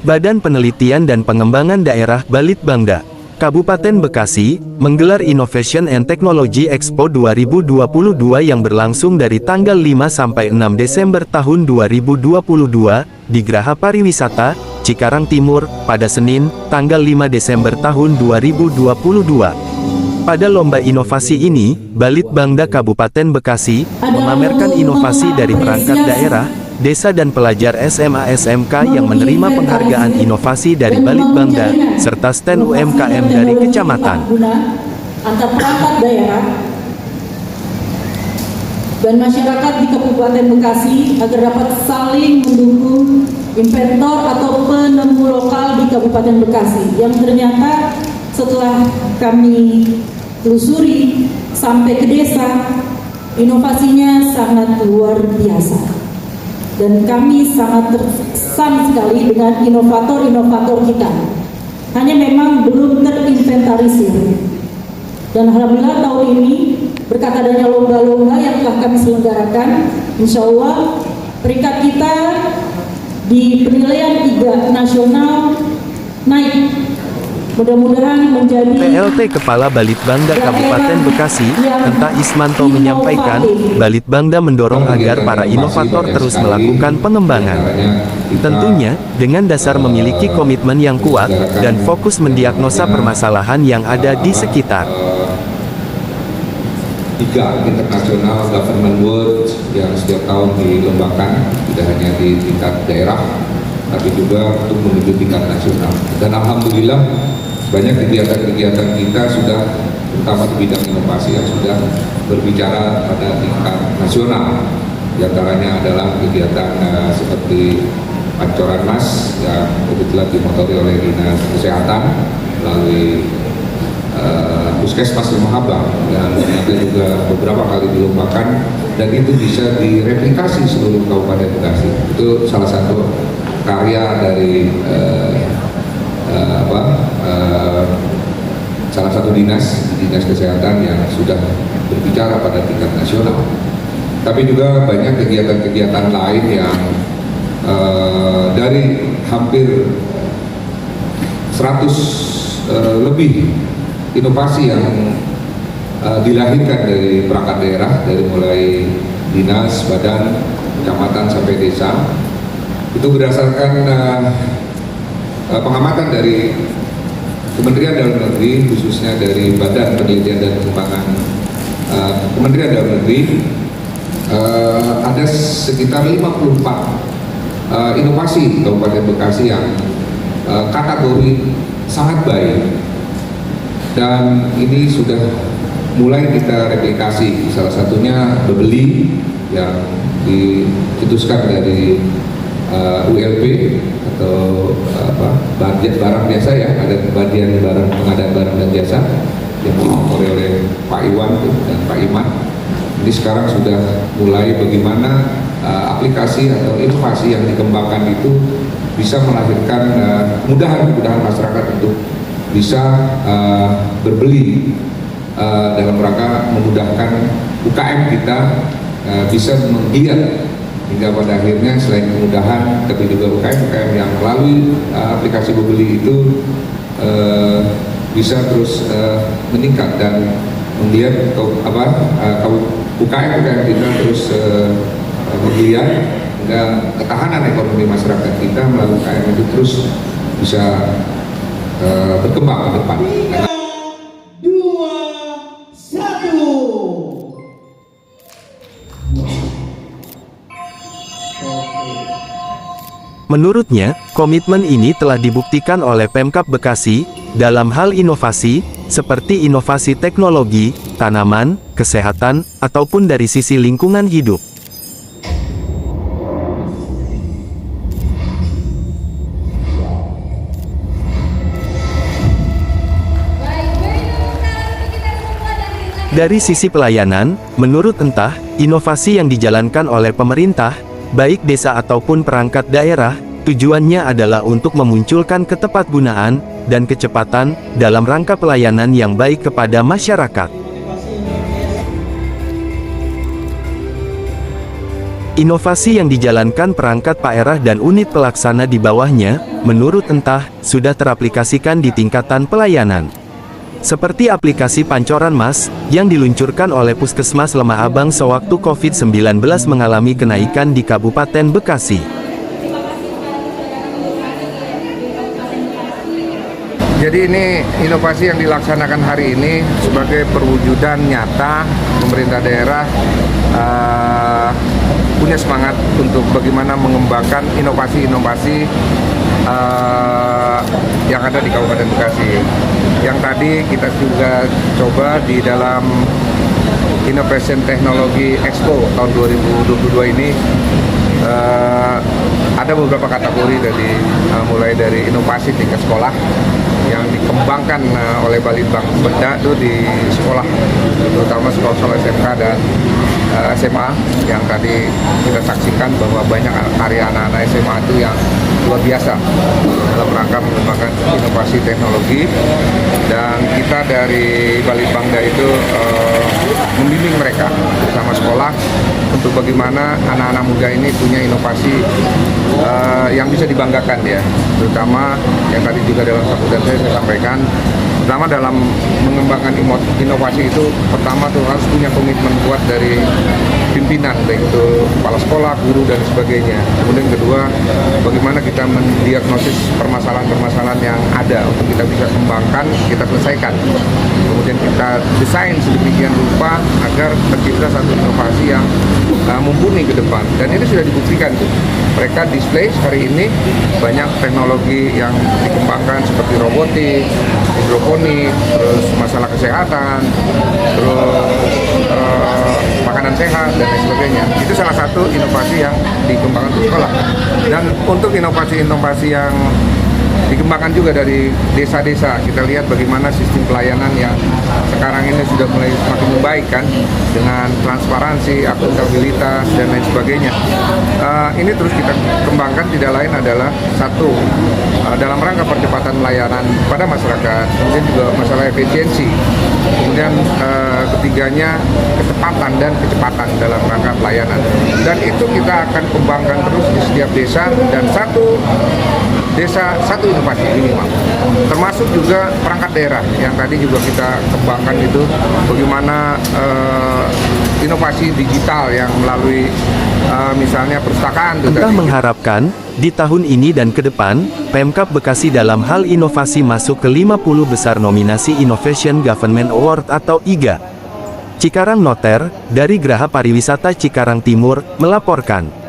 Badan Penelitian dan Pengembangan Daerah Balitbangda, Kabupaten Bekasi, menggelar Innovation and Technology Expo 2022 yang berlangsung dari tanggal 5 sampai 6 Desember tahun 2022, di Geraha Pariwisata, Cikarang Timur, pada Senin, tanggal 5 Desember tahun 2022. Pada lomba inovasi ini, Balitbangda Kabupaten Bekasi, memamerkan inovasi dari perangkat daerah, desa dan pelajar SMA SMK yang menerima penghargaan inovasi dari Balitbangda, serta stand UMKM dari kecamatan. Antar perangkat daerah dan masyarakat di Kabupaten Bekasi agar dapat saling mendukung inventor atau penemu lokal di Kabupaten Bekasi yang ternyata setelah kami telusuri sampai ke desa, inovasinya sangat luar biasa. Dan kami sangat terkesan sekali dengan inovator-inovator kita. Hanya memang belum terinventarisir. Dan alhamdulillah tahun ini berkat adanya lomba-lomba yang telah kami selenggarakan, insya Allah peringkat kita di penilaian 3 nasional naik. Mudah-mudahan menjadi PLT Kepala Balitbangda Kabupaten Bekasi, Enta Ismanto menyampaikan, Balitbangda mendorong agar para inovator terus melakukan pengembangan. Tentunya, dengan dasar memiliki komitmen yang kuat, dan fokus mendiagnosa permasalahan yang ada di sekitar. 3 internasional government award yang setiap tahun dilombakan, tidak hanya di tingkat daerah, tapi juga untuk menuju tingkat nasional. Dan alhamdulillah banyak kegiatan-kegiatan kita sudah, terutama di bidang inovasi, yang sudah berbicara pada tingkat nasional. Di antaranya adalah kegiatan seperti Pancoran Mas yang kebetulan dimotori oleh Dinas Kesehatan melalui Puskesmas Rumah Abang, dan ternyata juga beberapa kali dilombakan, dan itu bisa direplikasi seluruh Kabupaten Bekasi. Itu salah satu karya dari salah satu dinas kesehatan yang sudah berbicara pada tingkat nasional. Tapi juga banyak kegiatan-kegiatan lain yang dari hampir 100 lebih inovasi yang dilahirkan dari perangkat daerah, dari mulai dinas, badan, kecamatan sampai desa. Itu berdasarkan pengamatan dari Kementerian Dalam Negeri, khususnya dari Badan Penelitian dan Pengembangan Kementerian Dalam Negeri, ada sekitar 54 inovasi Kabupaten Bekasi yang kategori sangat baik, dan ini sudah mulai kita replikasi. Salah satunya bebeli yang dicetuskan dari ULP atau barang biasa, ya, ada bagian barang, pengadaan barang dan jasa yang dimotori oleh Pak Iwan dan Pak Iman. Ini sekarang sudah mulai bagaimana aplikasi atau inovasi yang dikembangkan itu bisa melahirkan kemudahan masyarakat untuk bisa berbeli dalam rangka memudahkan UKM kita bisa menggiat, hingga pada akhirnya selain kemudahan, tapi juga UKM yang melalui aplikasi Bebeli itu bisa terus meningkat dan melihat UKM kita terus menggeliat, hingga ketahanan ekonomi masyarakat kita melalui UKM itu terus bisa berkembang ke depan. Menurutnya, komitmen ini telah dibuktikan oleh Pemkab Bekasi, dalam hal inovasi, seperti inovasi teknologi, tanaman, kesehatan, ataupun dari sisi lingkungan hidup. Dari sisi pelayanan, menurut Entah, inovasi yang dijalankan oleh pemerintah, baik desa ataupun perangkat daerah, tujuannya adalah untuk memunculkan ketepatgunaan dan kecepatan dalam rangka pelayanan yang baik kepada masyarakat. Inovasi yang dijalankan perangkat daerah dan unit pelaksana di bawahnya, menurut Entah, sudah teraplikasikan di tingkatan pelayanan. Seperti aplikasi Pancoran Mas, yang diluncurkan oleh Puskesmas Lemah Abang sewaktu COVID-19 mengalami kenaikan di Kabupaten Bekasi. Jadi ini inovasi yang dilaksanakan hari ini sebagai perwujudan nyata pemerintah daerah punya semangat untuk bagaimana mengembangkan inovasi-inovasi yang ada di Kabupaten Bekasi. Yang tadi kita juga coba di dalam Innovation Technology Expo tahun 2022 ini ada beberapa kategori dari mulai dari inovasi tingkat sekolah yang dikembangkan oleh Balitbang Benda itu di sekolah, terutama sekolah-sekolah SMK dan SMA yang tadi kita saksikan bahwa banyak karya anak-anak SMA itu yang luar biasa dalam rangka mengembangkan inovasi teknologi, dan kita dari Balitbangda itu membimbing mereka bersama sekolah untuk bagaimana anak-anak muda ini punya inovasi yang bisa dibanggakan ya, terutama yang tadi juga dalam sambutan saya sampaikan, pertama dalam mengembangkan inovasi itu pertama tuh harus punya komitmen kuat dari pimpinan, baik itu kepala sekolah, guru dan sebagainya. Kemudian kedua, bagaimana kita mendiagnosis permasalahan-permasalahan yang ada untuk kita bisa kembangkan, kita selesaikan. Kemudian kita desain sedemikian rupa agar tercipta satu inovasi yang mumpuni ke depan. Dan ini sudah dibuktikan tuh. Mereka display hari ini banyak teknologi yang dikembangkan seperti robotik, hidroponik, terus masalah kesehatan, terus makanan sehat dan lain sebagainya. Itu salah satu inovasi yang dikembangkan di sekolah. Dan untuk inovasi-inovasi yang dikembangkan juga dari desa-desa, kita lihat bagaimana sistem pelayanan yang sekarang ini sudah mulai semakin membaik kan, dengan transparansi, akuntabilitas dan lain sebagainya. Ini terus kita kembangkan, tidak lain adalah satu, dalam rangka percepatan pelayanan pada masyarakat, kemudian juga masalah efisiensi, kemudian ketiganya ketepatan dan kecepatan dalam rangka pelayanan. Dan itu kita akan kembangkan terus di setiap desa, dan satu desa satu inovasi minimal, termasuk juga perangkat daerah yang tadi juga kita kembangkan itu bagaimana inovasi digital yang melalui misalnya perpustakaan. Entah mengharapkan, di tahun ini dan ke depan, Pemkab Bekasi dalam hal inovasi masuk ke 50 besar nominasi Innovation Government Award atau IGA. Cikarang Noter, dari Geraha Pariwisata Cikarang Timur, melaporkan.